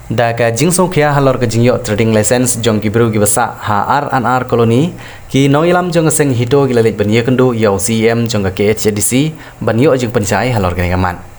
Daga jingsong kia halor ke jingyo trading license jong ki bru ki basa ha R&R koloni ki noilam jong seng hito ki lalit ban yekendu yaw CM jong ka KHDC ban yo jing pencai halor ke ngaman.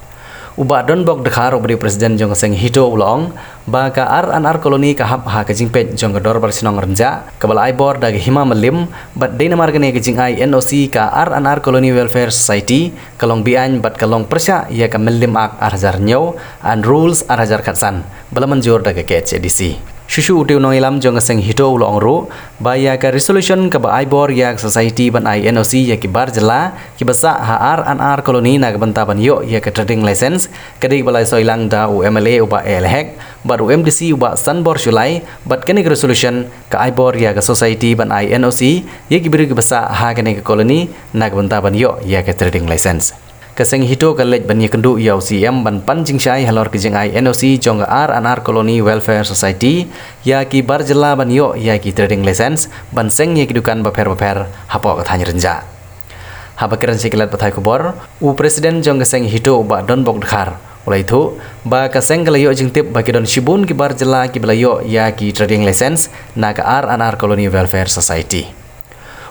Uba don bok dekhar obri presiden jong seng hito ulong ba ka R&R koloni ka hap ha ka jingpet jong ka dor barsinong renja kabal aibor daga hima melim bat deina margane ke jing ai NOC ka R&R koloni welfare society kalong bian bat kalong persya ya ka melim ak arhajar nyaw and rules arhajar khatsan bala manjur daga KHDC. Shushu utiu noilam jong seng hito ulong ru ba ya ka resolution ka ba aibor ya society ban ai NOC ya ki bar jela ki basa ha R&R koloni na ka banta ban yo ya ka trading license kadik balai soilang da UMLA uba elhek bar UMDC uba sanbor sulai bat kenik resolution ka aibor ya ka society ban ai NOC ya ki biru ki basa ha kenik koloni na ka banta ban yo ya ka trading license. Kaseng hito kalej ban yekendu yaw CM ban panjing syai halor kijing ai NOC jong R&R Colony Welfare Society ya ki barjela ban yo ya ki trading license ban seng ya kidukan baper hapo kathany renja. Habakiran sikilat pathai kubor u presiden jong kaseng hito ba don bok dekhar oleh itu ba kaseng kalayo jing tip ba kidon shibun ki barjela ki belayo ya ki trading license na ka R&R Colony Welfare Society.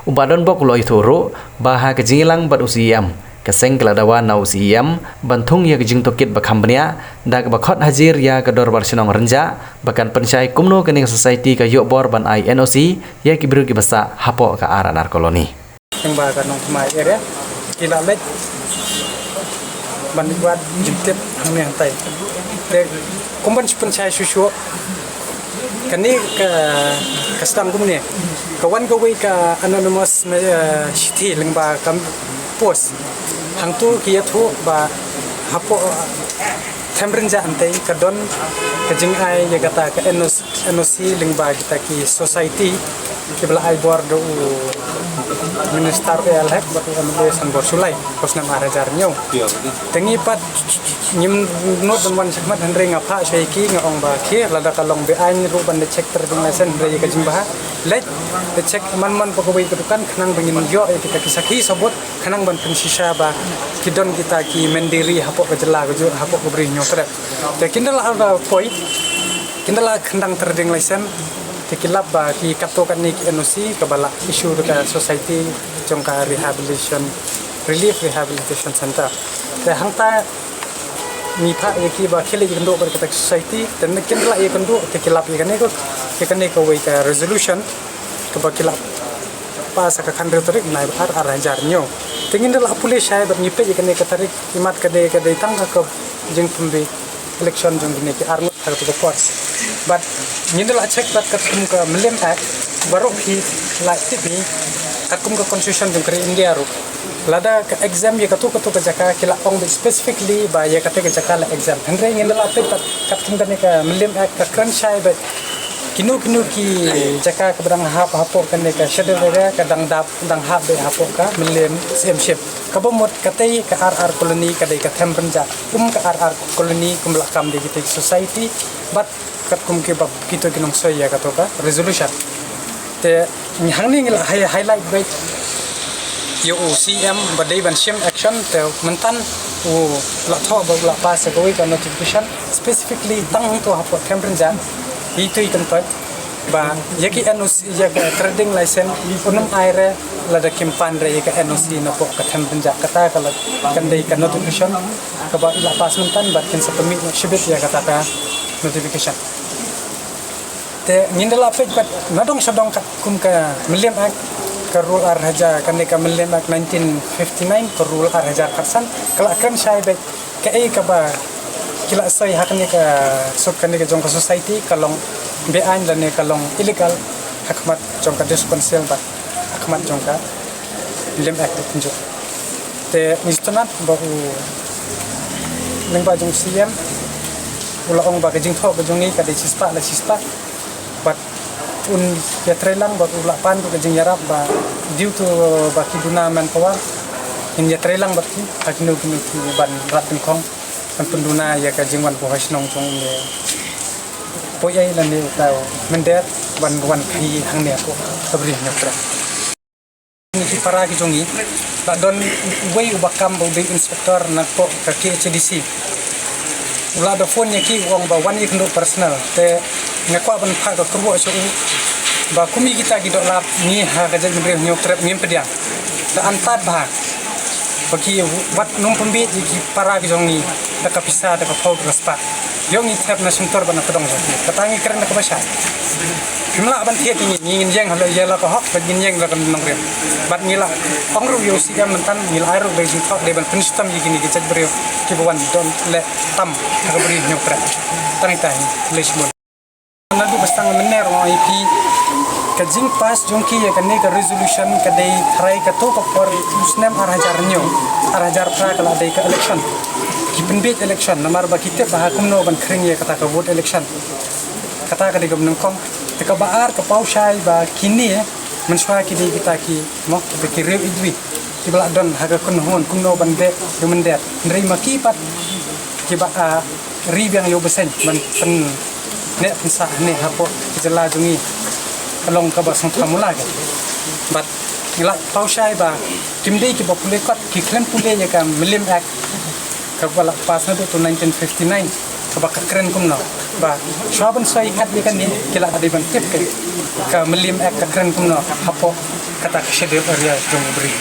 Uba don bok lo itu ru ba ha kijingilang bat UCM kaseng keladawa nau CM bantung ya gejing tokit bakhambania dak bakhot hajir ya kedor barsinong renja bahkan pensyai kumno kening society ka yok bor ban ai NOC ya kibru ki basa hapo ka R&R koloni yang ba kanong mai area kila lek ban buat jitip hang hantai te kumban pensyai susu kani ka kastam kumne kawan ka ka anonymous city lengba kam post hang tu kia tu ba hapo temrenja antai kadon kajing ai ya kata ke NOC lingba kita ki society ki bela ai bor do minister elhek ba amle san bor sulai kos nam arajar nyau tengi pat nyim not dan wan sikmat hendring apa shaiki ngong ba ki lada kalong be ai ru ban de check trading license re kajing ba let de check man pokoi kedukan kenang bengin yo kita kisaki sobot kenang ban pensisa ba kidon kita ki mendiri hapo kejela keju hapo kebri nyotre te kindala ada point kindala kendang trading license tikilap ba ki katokan ni NOC kabala issue ka society jongka rehabilitation relief rehabilitation center te hangta ni pha eki ba khele kendo ber kata society ten kindala e kendo tikilap ikane ko we ka resolution ka ba kilap pas ka khandre tarik nai har arranjar nyo tingin dala pule shay ber nipe ikane ka tarik imat ka de tang ka jing pumbi election jong ni ki arngot ka to port but nindala check bat ka kum ka milem act baru hi like tipi ka kum ka constitution jong kri India ru lada ka exam ye ka to ka jaka kila ong specifically ba ye ka te ka jaka la exam hendre nindala te ka kum ka milem act ka kran shay bat kinu ki jaka ka berang hapo kan ka schedule area ka dang hap be hapo ka milem same shape ka bomot ka tei ka RR colony ka dei ka tempenja ka RR colony kum lakam de kita society but kat kum ke bab kito kinong soya ka to ka resolution te hangni ngila highlight bait yo CM badai ban shim action te mentan la tho ba la pas ka we ka notification specifically tang to hapo tempenja itu ikan toy ba yaki NOC ya trading license unum aire lada kimpan re ka NOC na po ka tempenja kata kala kandai ka notification ka ba ila pas mentan ba kin sa permit shibit ya kata ka notification te ngindala page bat nadong sadong ka kum ka milem ak ka rule arhaja ka milem ak 1959 ka rule arhaja karsan kala kan syai ba ka ka ba kila say hakni ka sub kani ka jong ka society kalong bean dan ne kalong illegal hakmat jong ka dispensil ba hakmat jong ka lem act kunjo te nistonat ba u lengba jong CM ulaong ba ka jing tho ka jong ni ka de sispa but un ya trelang ba ula pan ka jing yarap ba due to ba kiduna manpower in ya trelang ba ki haknu ki ban ratin khong kan penduna ya ka jingwan po hasnong tong ne poyai lan ne ta mender ban kai hang ne ko sabri nyapra ni ki para ki jongi ba don way ubakam bo de inspector na po ka KHDC ulah ada phone ki uang ba wan ikndo personal te ngakwa ban pha ka kurbo so ba kumi kita ki dok lap ni ha ka jadi bre nyok trap ngim pediang ta antat ba bagi wat num pembit ki para ki jong ni ta ka pisa ta ka phau raspa yong ni trap na suntor ban pedong so katangi keren ka basha jumlah ban tiet ni ngin jeng halo yela ka hok bagin jeng la kan nong rem bat ni la pangru yo si gam mentan ni la aero be jing thok de ban pinstam yi gini ki jadi bre ki ban don le tam ka bri nyok trap tani tai lesmon nandu bastang mener mo IP kajing pas jongki ya kane ka resolution ka dei thrai ka to por usnem arhajar nyo arhajar pra kala dei ka election ki penbit election namar ba kitep ba kumno ban khring ya kata ka vote election kata ka digam nongkong te ka baar ka pau shai ba kini menswa ki dei kita ki mo be ki rew idwi ki bala don haga kun hon kumno ban de yumendet nri maki pat ki ba ri biang yo besen ban pen ne pensa ne hapo jela jungi along ka ba sang thamula ga bat ngila pau shai ba kimdei ki popule kot ki klen pule ya ka milim act ka bala pas na to 1959 ka ba kren kum na ba shaban sai kat ni kan ni kila ade ban tip ka milim act ka kren kum na hapo kata shede area jong bri